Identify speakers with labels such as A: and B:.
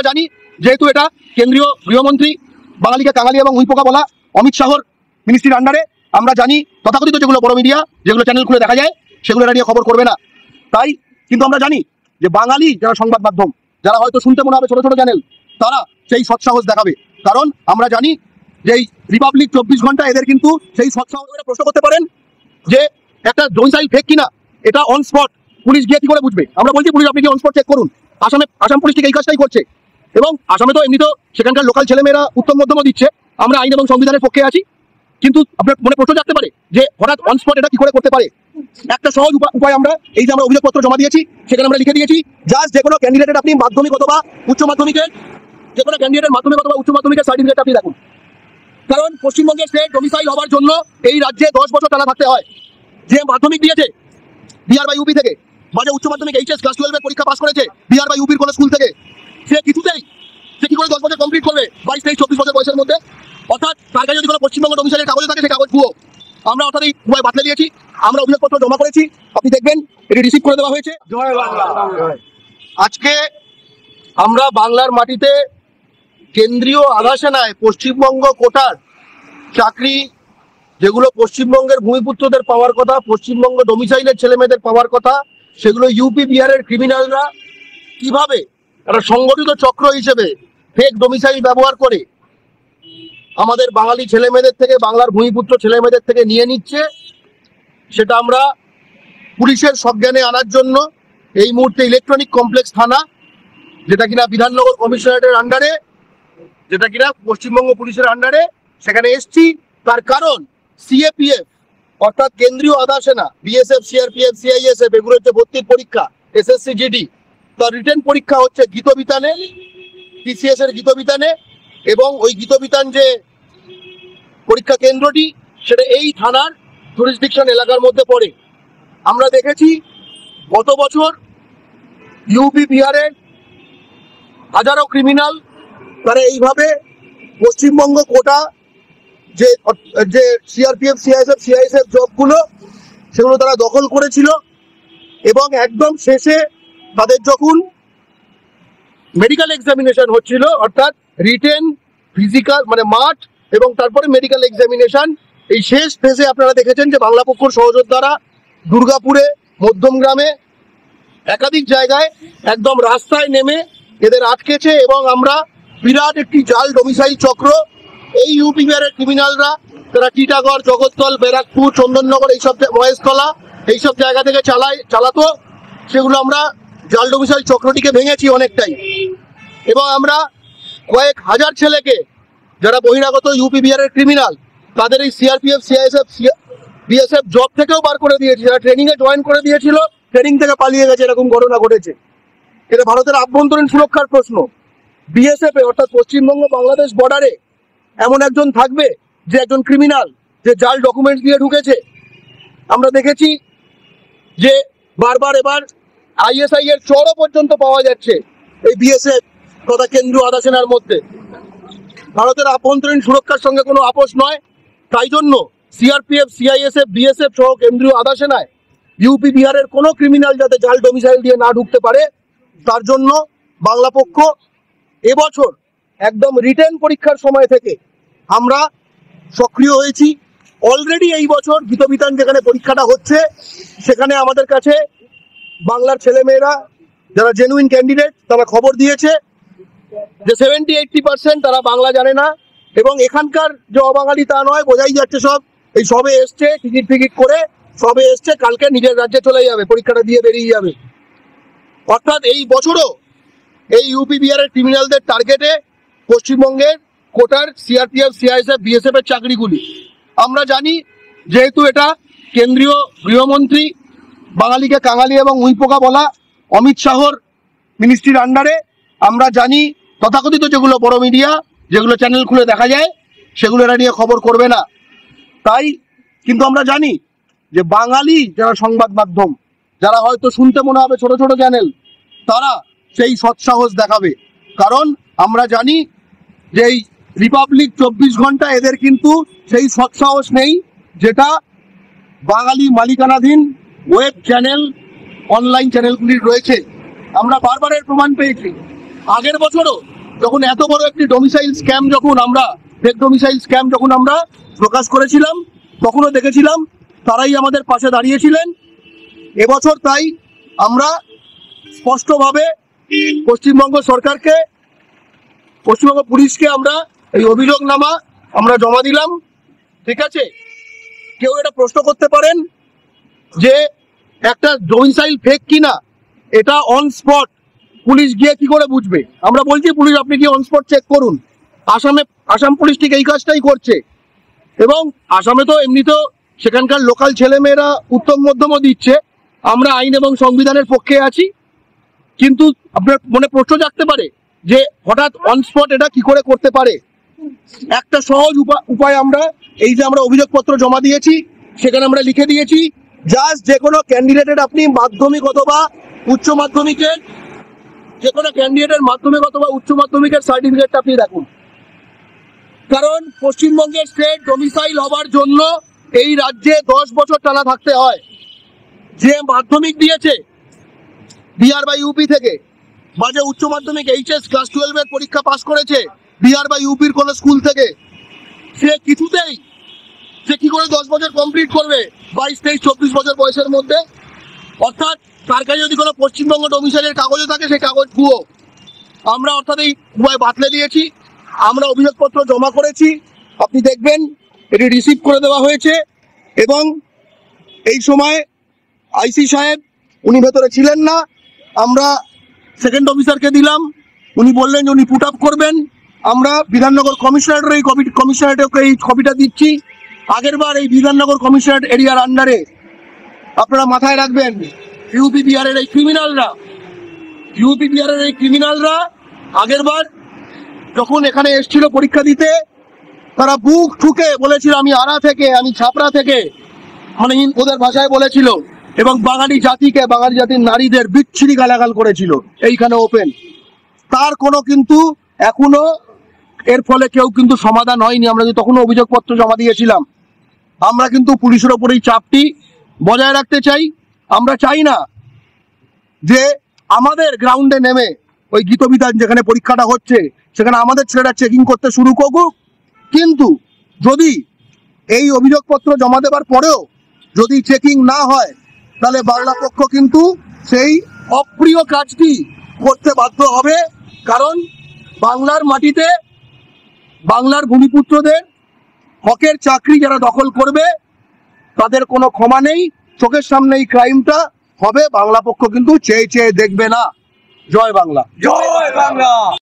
A: জানি যেহেতু এটা কেন্দ্রীয় গৃহমন্ত্রী বাঙালিকে কাঙালি এবং উইপোকা বলা অমিত শাহর মিনিস্ট্রির আন্ডারে, আমরা জানি তথাকথিত যেগুলো বড় মিডিয়া, যেগুলো চ্যানেল খুলে দেখা যায়, সেগুলো এটা নিয়ে খবর করবে না। তাই কিন্তু আমরা জানি যে বাঙালি যারা সংবাদ মাধ্যম, যারা হয়তো শুনতে মনে হবে ছোট ছোট চ্যানেল, তারা সেই সৎসাহস দেখাবে। কারণ আমরা জানি যে এই রিপাবলিক 24 ঘন্টা এদের কিন্তু সেই সৎসাহস প্রশ্ন করতে পারেন যে একটা ডোমিসাইল ফেক কিনা, এটা অন স্পট পুলিশ গিয়ে কি করে বুঝবে? আমরা বলছি পুলিশ আপনি কি অন স্পট চেক করুন। আসাম পুলিশ ঠিক এই কাজটাই করছে। এবং আসামে তো এমনিতেও সেখানকার লোকাল ছেলেমেয়েরা উত্তম মধ্যমও দিচ্ছে। আমরা আইন এবং সংবিধানের পক্ষে আছি, কিন্তু আপনার মনে প্রশ্ন জাগতে পারে যে হঠাৎ অন স্পট এটা কি করে করতে পারে। একটা সহজ উপায় আমরা এই যে আমরা অভিযোগপত্র জমা দিয়েছি সেখানে আমরা লিখে দিয়েছি, জাস্ট যে কোনো ক্যান্ডিডেটের আপনি মাধ্যমিক অথবা উচ্চ মাধ্যমিকের, যে কোনো ক্যান্ডিডেটের মাধ্যমিক অথবা উচ্চ মাধ্যমিকের সার্টিফিকেট আপনি দেখুন। কারণ পশ্চিমবঙ্গের স্টেট ডোমিসাইল হওয়ার জন্য এই রাজ্যে 10 বছর টানা থাকতে হয়। যে মাধ্যমিক দিয়েছে বিহার বা ইউপি থেকে, বা যে উচ্চ মাধ্যমিক এইচএস ক্লাস 12 এর পরীক্ষা পাস করেছে বিহার বা ইউপির কোনো স্কুল থেকে, সে কিছুতেই সে কি করে 10 বছর কমপ্লিট করবে 22, 23, 24 বছর বয়সের মধ্যে? অর্থাৎ তার কাছে যদি কোনো পশ্চিমবঙ্গ ডোমিসাইলের কাগজে থাকে সে কাগজ ভুয়ো। আমরা অর্থাৎ এই উপায় বাতলে দিয়েছি, আমরা অভিযোগপত্র জমা করেছি, আপনি দেখবেন এটি রিসিভ করে দেওয়া হয়েছে। জয় বাংলা। আজকে আমরা বাংলার মাটিতে কেন্দ্রীয় আবাসনায় পশ্চিমবঙ্গ কোটার চাকরি, যেগুলো পশ্চিমবঙ্গের ভূমিপুত্রদের পাওয়ার কথা, পশ্চিমবঙ্গ ডোমিসাইলের ছেলেমেয়েদের পাওয়ার কথা, সেগুলো ইউপি বিহারের ক্রিমিনালরা কিভাবে একটা সংগঠিত চক্র হিসেবে ফেক ডোমিসাইল ব্যবহার করে আমাদের বাঙালি ছেলেমেয়েদের থেকে, বাংলার ভূমিপুত্র ছেলেমেয়েদের থেকে নিয়ে নিচ্ছে, সেটা আমরা পুলিশের সজ্ঞানে আনার জন্য এই মুহূর্তে ইলেকট্রনিক কমপ্লেক্স থানা, যেটা কিনা বিধাননগর কমিশনারেটের আন্ডারে, যেটা কিনা পশ্চিমবঙ্গ পুলিশের আন্ডারে, সেখানে এসছি। তার কারণ সিএপিএফ অর্থাৎ কেন্দ্রীয় আধা সেনা, বিএসএফ, সিআরপিএফ, সিআইএসএফ, এগুলো হচ্ছে ভর্তির পরীক্ষা, এসএসসি জিডি, তার রিটেন পরীক্ষা হচ্ছে গীতবিতানে, টিসিএস এর গীতবিতানে, এবং ওই গীতবিতান যে পরীক্ষা কেন্দ্রটি সেটা এই থানার জুরিসডিকশন এলাকার মধ্যে পড়ে। আমরা দেখেছি গত বছর ইউপি বিহারের হাজারো ক্রিমিনাল তারা এইভাবে পশ্চিমবঙ্গ কোটা যে সিআরপিএফ, সিআইএসএফ জবগুলো, সেগুলো তারা দখল করেছিল। এবং একদম শেষে তাদের যখন মেডিকেল এক্সামিনেশন হচ্ছিল, অর্থাৎ রিটেন, ফিজিক্যাল মানে মাঠ এবং তারপরে মেডিকেল এক্সামিনেশন, এই শেষ ফেজে আপনারা দেখেছেন যে বাংলা পক্ষর সহযোদ্ধারা দুর্গাপুরে, মধ্যমগ্রামে, একাধিক জায়গায় একদম রাস্তায় নেমে এদের আটকেছে। এবং আমরা বিরাট একটি জাল ডোমিসাইল চক্র, এই ইউপি বিহারের ক্রিমিনালরা তারা টিটাগড়, জগৎতল, ব্যারাকপুর, চন্দননগর, এইসব মহেশতলা, এইসব জায়গা থেকে চালাতো, সেগুলো আমরা জাল ডোমিসাইল চক্রটিকে ভেঙেছি অনেকটাই। এবং আমরা কয়েক হাজার ছেলেকে যারা বহিরাগত ইউপি বিহারের ক্রিমিনাল, তাদের এই সিআরপিএফ, সিআইএসএফ, বিএসএফ জব থেকেও বার করে দিয়েছি। যারা ট্রেনিংয়ে জয়েন করে দিয়েছিল, ট্রেনিং থেকে পালিয়ে গেছে, এরকম ঘটনা ঘটেছে। এটা ভারতের আভ্যন্তরীণ সুরক্ষার প্রশ্ন। বিএসএফ এ অর্থাৎ পশ্চিমবঙ্গ বাংলাদেশ বর্ডারে এমন একজন থাকবে যে একজন ক্রিমিনাল, যে জাল ডকুমেন্টস দিয়ে ঢুকেছে। আমরা দেখেছি যে বারবার এবার আইএসআই এর চরও পর্যন্ত পাওয়া যাচ্ছে এই বিএসএফ তথা কেন্দ্রীয় আধা সেনার মধ্যে। ভারতের আভ্যন্তরীণ সুরক্ষার সঙ্গে কোনো আপোষ নয়। তাই জন্য সিআরপিএফ, সিআইএসএফ, বিএসএফ সহ কেন্দ্রীয় আধা সেনায় ইউপি বিহারের কোনো ক্রিমিনাল যাতে জাল ডোমিসাইল দিয়ে না ঢুকতে পারে, তার জন্য বাংলা পক্ষ এবছর একদম রিটেন পরীক্ষার সময় থেকে আমরা সক্রিয় হয়েছি। অলরেডি এই বছর গীতবিতান যেখানে পরীক্ষাটা হচ্ছে, সেখানে আমাদের কাছে বাংলার ছেলেমেয়েরা যারা জেনুইন ক্যান্ডিডেট, তারা খবর দিয়েছে যে 70-80% তারা বাংলা জানে না। এবং এখানকার যে অবাঙালি তা নয়, বোঝাই যাচ্ছে সব এই সবে এসছে, টিকিট ফিকিট করে সবে এসছে, কালকে নিজের রাজ্যে চলে যাবে, পরীক্ষাটা দিয়ে বেরিয়ে যাবে। অর্থাৎ এই বছরও এই ইউপি বিহারের ক্রিমিনালদের টার্গেটে পশ্চিমবঙ্গের কোটার সিআরপিএফ, সিআইএসএফ, বিএসএফ এর চাকরিগুলি। আমরা জানি যেহেতু এটা কেন্দ্রীয় গৃহমন্ত্রী বাঙালিকে কাঙালি এবং উইপোকা বলা অমিত শাহর মিনিস্ট্রির আন্ডারে, আমরা জানি তথাকথিত যেগুলো বড় মিডিয়া, যেগুলো চ্যানেল খুলে দেখা যায়, সেগুলো এরা নিয়ে খবর করবে না। তাই কিন্তু আমরা জানি যে বাঙালি যারা সংবাদ মাধ্যম, যারা হয়তো শুনতে মনে হবে ছোট ছোট চ্যানেল, তারা সেই সৎসাহস দেখাবে। কারণ আমরা জানি যে এই রিপাবলিক 24 ঘন্টা এদের কিন্তু সেই সৎসাহস নেই, যেটা বাঙালি মালিকানাধীন ওয়েব চ্যানেল, অনলাইন চ্যানেলগুলির রয়েছে। আমরা বারবার এর প্রমাণ পেয়েছি। আগের বছরও যখন এত বড় একটি ডোমিসাইল স্ক্যাম যখন আমরা ফেক ডোমিসাইল স্ক্যাম যখন আমরা প্রকাশ করেছিলাম, তখনও দেখেছিলাম তারাই আমাদের পাশে দাঁড়িয়েছিলেন। এবছর তাই আমরা স্পষ্টভাবে পশ্চিমবঙ্গ সরকারকে, পশ্চিমবঙ্গ পুলিশকে আমরা এই অভিযোগনামা আমরা জমা দিলাম। ঠিক আছে, কেউ এটা প্রশ্ন করতে পারেন যে একটা ডোমিসাইল ফেক কিনা, এটা অন স্পট পুলিশ গিয়ে কি করে বুঝবে? আমরা বলছি পুলিশ আপনি কি অন স্পট চেক করুন। আসাম পুলিশ ঠিক এই কাজটাই করছে। এবং আসামে তো এমনিতেও সেখানকার লোকাল ছেলেমেয়েরা উত্তম মধ্যমও দিচ্ছে। আমরা আইন এবং সংবিধানের পক্ষে আছি, কিন্তু আপনার মনে প্রশ্ন জাগতে পারে যে হঠাৎ অন স্পট এটা কি করে করতে পারে। একটা সহজ উপায় আমরা এই যে আমরা অভিযোগপত্র জমা দিয়েছি সেখানে আমরা লিখে দিয়েছি, জাস্ট যে কোনো ক্যান্ডিডেটের আপনি মাধ্যমিক অথবা উচ্চ মাধ্যমিকের, যে কোনো ক্যান্ডিডেটের মাধ্যমিক অথবা উচ্চ মাধ্যমিকের সার্টিফিকেটটা আপনি দেখুন। কারণ পশ্চিমবঙ্গের স্টেট ডোমিসাইল হবার জন্য এই রাজ্যে 10 বছর টানা থাকতে হয়। যে মাধ্যমিক দিয়েছে বিহার বা ইউপি থেকে, বা যে উচ্চ মাধ্যমিক এইচএস ক্লাস 12 এর পরীক্ষা পাস করেছে বিহার বা ইউপির কোনো স্কুল থেকে, সে কিছুতেই সে কি করে 10 বছর কমপ্লিট করবে 22, 23, 24 বছর বয়সের মধ্যে? অর্থাৎ তার কাছে যদি কোনো পশ্চিমবঙ্গ ডোমিসাইলের কাগজও থাকে সেই কাগজ ভুয়ো। আমরা অর্থাৎ এই ভুয়ায় বাতলে দিয়েছি। আমরা অভিযোগপত্র জমা করেছি, আপনি দেখবেন এটি রিসিভ করে দেওয়া হয়েছে। এবং এই সময় আইসি সাহেব উনি ভেতরে ছিলেন না, আমরা সেকেন্ড অফিসারকে দিলাম, উনি বললেন যে উনি পুট আপ করবেন। আমরা বিধাননগর কমিশনারেটের কমিশনারেটকে এই কপিটা দিচ্ছি। আগেরবার এই বিধাননগর কমিশনারেট এরিয়ার আন্ডারে আপনারা মাথায় রাখবেন, ইউপি বিহারের এই ক্রিমিনালরা আগেরবার যখন এখানে এসেছিল পরীক্ষা দিতে, তারা বুক ঠুকে বলেছিল আমি আরা থেকে, আমি ছাপড়া থেকে, মানে ওদের ভাষায় বলেছিল। এবং বাঙালি জাতির নারীদের বিচ্ছিরি গালাগাল করেছিল এইখানে ওপেন। তার কোনো কিন্তু এখনো এর ফলে কেউ কিন্তু সমাধান হয়নি। আমরা যে তখনও অভিযোগপত্র জমা দিয়েছিলাম, আমরা কিন্তু পুলিশের ওপর এই চাপটি বজায় রাখতে চাই। আমরা চাই না যে আমাদের গ্রাউন্ডে নেমে ওই গীতবিধান যেখানে পরীক্ষাটা হচ্ছে সেখানে আমাদের ছেলেরা চেকিং করতে শুরু করুক। কিন্তু যদি এই অভিযোগপত্র জমা দেওয়ার পরেও যদি চেকিং না হয়, তাহলে বাংলা পক্ষ কিন্তু সেই অপ্রিয় কাজটি করতে বাধ্য হবে। কারণ বাংলার মাটিতে বাংলার ভূমিপুত্রদের হকের চাকরি যারা দখল করবে তাদের কোনো ক্ষমা নেই। চোখের সামনে এই ক্রাইমটা হবে, বাংলা পক্ষ কিন্তু চেয়ে চেয়ে দেখবে না। জয় বাংলা, জয় বাংলা।